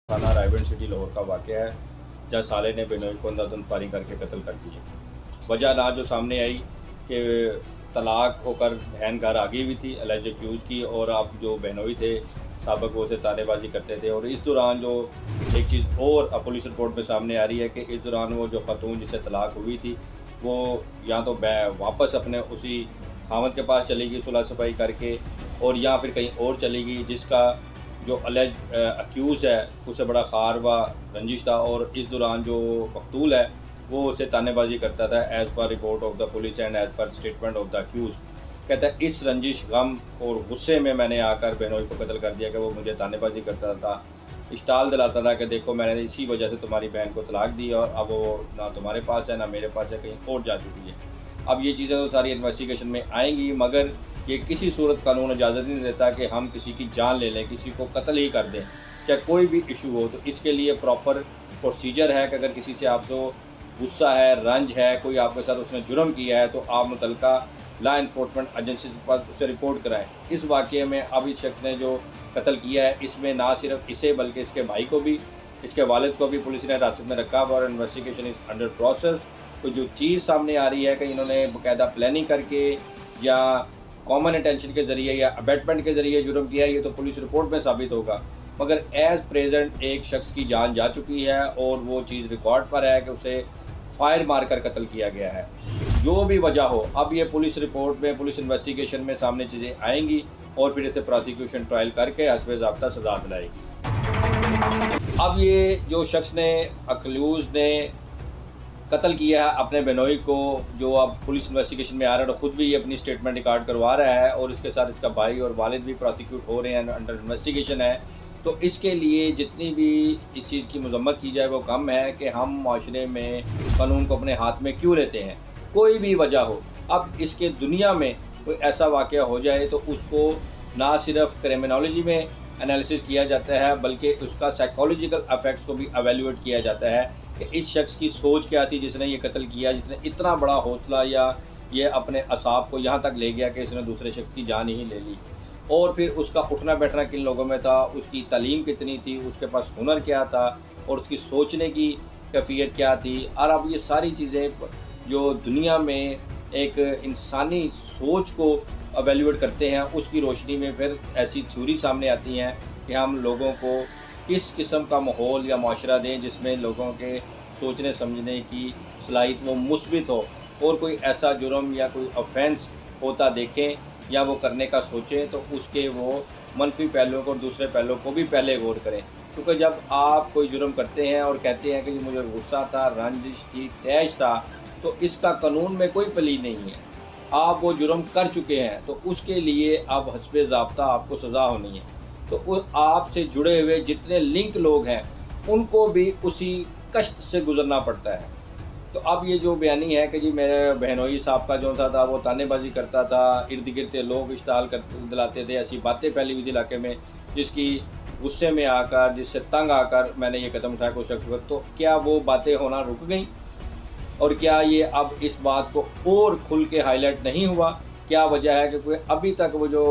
थाना रायगढ़ सिटी लाहौर का वाक़या है जहाँ साले ने बेनोई को अंधाधुंध फायरिंग करके कत्ल कर दिया। वजह ना जो सामने आई कि तलाक होकर बहन घर आ गई हुई थी एलिज एक्यूज़ की, और अब जो बेनोई थे साबिक वो से तानेबाजी करते थे। और इस दौरान जो एक चीज़ और पुलिस रिपोर्ट में सामने आ रही है कि इस दौरान वो जो ख़ातून जिससे तलाक हुई थी वो या तो वापस अपने उसी खामद के पास चली गई सुलह सफाई करके, और या फिर कहीं और चली गई जिसका जो अलेज अक्यूज़ है उससे बड़ा खार व रंजिश था। और इस दौरान जो मकतूल है वो उसे तानेबाजी करता था as per report of the police and as per statement of the accuse. कहता है इस रंजिश गम और गुस्से में मैंने आकर बेनोई को कत्ल कर दिया कि वो मुझे तानेबाजी करता था, इश्ताल दिलाता था कि देखो मैंने इसी वजह से तुम्हारी बहन को तलाक दी और अब वो ना तुम्हारे पास है ना मेरे पास है, कहीं और जा चुकी है। अब ये चीज़ें तो सारी इन्वेस्टिगेशन में आएंगी, मगर ये किसी सूरत कानून इजाज़त नहीं देता कि हम किसी की जान ले लें, किसी को कत्ल ही कर दें, चाहे कोई भी इशू हो। तो इसके लिए प्रॉपर प्रोसीजर है कि अगर किसी से आपको गुस्सा है, रंज है, कोई आपके साथ उसने जुर्म किया है तो आप मुतल्लिका लॉ इन्फोर्समेंट एजेंसी के पास उसे रिपोर्ट कराएं। इस वाक़े में अब इस शख्स ने जो कत्ल किया है इसमें ना सिर्फ इसे बल्कि इसके भाई को भी, इसके वालिद को भी पुलिस ने हिरासत में रखा और इन्वेस्टिगेशन इज़ अंडर प्रोसेस। तो जो चीज़ सामने आ रही है कि इन्होंने बाकायदा प्लानिंग करके या कॉमन इंटेंशन के ज़रिए या अबेटमेंट के ज़रिए जुर्म किया है, ये तो पुलिस रिपोर्ट में साबित होगा। मगर एज़ प्रेजेंट एक शख्स की जान जा चुकी है और वो चीज़ रिकॉर्ड पर है कि उसे फायर मारकर कत्ल किया गया है। जो भी वजह हो, अब ये पुलिस रिपोर्ट में, पुलिस इन्वेस्टिगेशन में सामने चीज़ें आएंगी और फिर इसे प्रोसिक्यूशन ट्रायल करके हस्बे ज़ाब्ता सज़ा दिलाएगी। अब ये जो शख्स ने अक्यूज़ ने कत्ल किया है अपने बेनोई को, जो अब पुलिस इन्वेस्टिगेशन में आ रहा है, तो ख़ुद भी ये अपनी स्टेटमेंट रिकॉर्ड करवा रहा है और इसके साथ इसका भाई और वालिद भी प्रोसिक्यूट हो रहे हैं, अंडर इन्वेस्टिगेशन है। तो इसके लिए जितनी भी इस चीज़ की मजम्मत की जाए वो कम है कि हम माशरे में कानून को अपने हाथ में क्यों लेते हैं, कोई भी वजह हो। अब इसके दुनिया में कोई ऐसा वाक़या हो जाए तो उसको ना सिर्फ क्रिमिनोलॉजी में एनालिसिस किया जाता है बल्कि उसका साइकोलॉजिकल अफेक्ट्स को भी एवेल्यूएट किया जाता है कि इस शख्स की सोच क्या थी जिसने ये कत्ल किया, जिसने इतना बड़ा हौसला या ये अपने असाब को यहाँ तक ले गया कि इसने दूसरे शख्स की जान ही ले ली। और फिर उसका उठना बैठना किन लोगों में था, उसकी तालीम कितनी थी, उसके पास हुनर क्या था और उसकी सोचने की कैफियत क्या थी। और अब ये सारी चीज़ें जो दुनिया में एक इंसानी सोच को एवेल्यूएट करते हैं उसकी रोशनी में फिर ऐसी थ्योरी सामने आती हैं कि हम लोगों को किस किस्म का माहौल या माशरा दें जिसमें लोगों के सोचने समझने की सलाहियत वो मुस्बित हो, और कोई ऐसा जुर्म या कोई ऑफेंस होता देखें या वो करने का सोचें तो उसके वो मनफी पहलुओं को और दूसरे पहलुओं को भी पहले गौर करें। क्योंकि जब आप कोई जुर्म करते हैं और कहते हैं कि जी मुझे गुस्सा था, रंजिश थी, तैश था, तो इसका कानून में कोई प्ली नहीं है। आप वो जुर्म कर चुके हैं तो उसके लिए अब हस्बे ज़ाब्ता आपको सज़ा होनी है। तो आपसे जुड़े हुए जितने लिंक लोग हैं उनको भी उसी कष्ट से गुज़रना पड़ता है। तो अब ये जो बयानी है कि जी मेरे बहनोई साहब का जो था वो तानेबाजी करता था, इर्द गिर्द लोग इश्ताल कर दिलाते थे, ऐसी बातें फैली हुई थी इलाके में जिसकी गुस्से में आकर, जिससे तंग आकर मैंने ये कदम उठाया कुछ वक्त। तो क्या वो बातें होना रुक गई और क्या ये अब इस बात को और खुल के हाईलाइट नहीं हुआ? क्या वजह है कि कोई अभी तक वो जो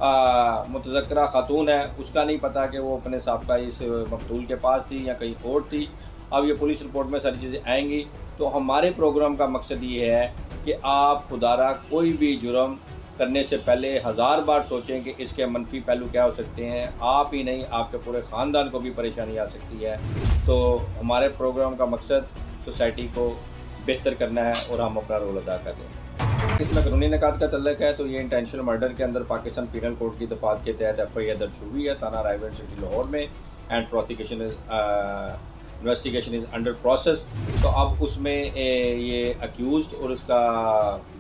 मुतज़क्किरा खातून है उसका नहीं पता कि वो अपने साहब इस मकतूल के पास थी या कहीं और थी। अब ये पुलिस रिपोर्ट में सारी चीज़ें आएंगी। तो हमारे प्रोग्राम का मकसद ये है कि आप खुदारा कोई भी जुर्म करने से पहले 1000 बार सोचें कि इसके मनफी पहलू क्या हो सकते हैं। आप ही नहीं, आपके पूरे ख़ानदान को भी परेशानी आ सकती है। तो हमारे प्रोग्राम का मकसद सोसाइटी को बेहतर करना है और हम अपना रोल अदा कर रहे हैं। इसमें कानूनी निकात का तल्लक है तो ये इंटेंशनल मर्डर के अंदर पाकिस्तान पीनल कोड की दफ़ात के तहत FIR दर्ज हुई है थाना रायगढ़ सिटी लाहौर में, and prosecution investigation is under process. तो अब उसमें ये अक्यूज़्ड और उसका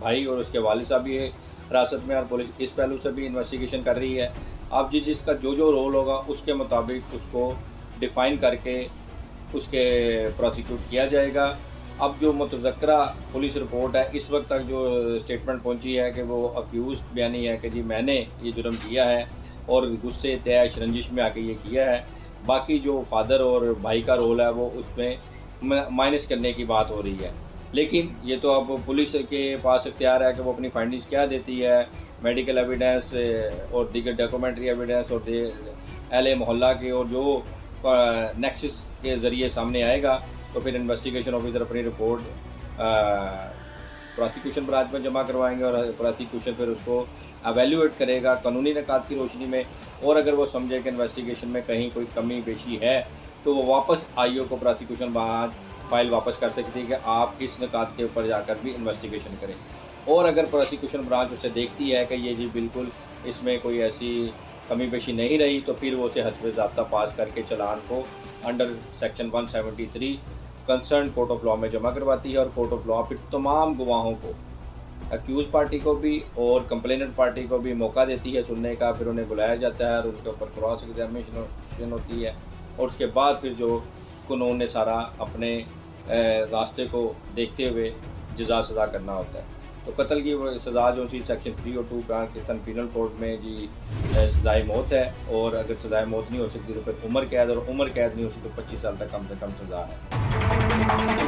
भाई और उसके वालिद साहब भी हिरासत में, और पुलिस इस पहलू से भी इन्वेस्टिगेशन कर रही है। अब जिसका जो रोल होगा उसके मुताबिक उसको डिफ़ाइन करके उसके प्रोसिक्यूट किया जाएगा। अब जो मुतज़क्किरा पुलिस रिपोर्ट है इस वक्त तक जो स्टेटमेंट पहुंची है कि वो अक्यूज़्ड बयानी है कि जी मैंने ये जुर्म किया है और गुस्से तैश रंजिश में आके ये किया है। बाकी जो फादर और भाई का रोल है वो उसमें माइनस करने की बात हो रही है। लेकिन ये तो अब पुलिस के पास इख्तियार है कि वो अपनी फाइंडिंग्स क्या देती है, मेडिकल एविडेंस और दीगर डॉक्यूमेंट्री एविडेंस और अहले मोहल्ला के और जो नेक्सस के ज़रिए सामने आएगा तो फिर इन्वेस्टिगेशन ऑफिसर अपनी रिपोर्ट प्रोसिक्यूशन ब्रांच में जमा करवाएंगे और प्रोसिक्यूशन फिर उसको एवेल्यूएट करेगा कानूनी निकात की रोशनी में, और अगर वो समझे कि इन्वेस्टिगेशन में कहीं कोई कमी पेशी है तो वो वापस आईओ को प्रोसिक्यूशन ब्रांच फाइल वापस कर सकती है कि आप इस निकात के ऊपर जाकर भी इन्वेस्टिगेशन करें। और अगर प्रोसिक्यूशन ब्रांच उसे देखती है कि ये जी बिल्कुल इसमें कोई ऐसी कमी पेशी नहीं रही तो फिर वो उसे हस्ब ज़ाब्ता पास करके चलान को under section 173 concern court of law में जमा करवाती है, और कोर्ट ऑफ लॉ फिर तमाम गवाहों को, अक्यूज़ पार्टी को भी और कंप्लेनेंट पार्टी को भी मौका देती है सुनने का। फिर उन्हें बुलाया जाता है और उनके ऊपर क्रॉस एग्जामिनेशन होती है, और उसके बाद फिर जो कानून ने सारा अपने रास्ते को देखते हुए जज़ा सज़ा करना होता है। तो कत्ल की सज़ा जो C section 302 Pakistan penal code में जी सज़ाए मौत है, और अगर सज़ाए मौत नहीं हो सकती तो फिर उम्र कैद, और उम्र कैद नहीं हो सकती तो 25 साल तक कम से कम सज़ा है।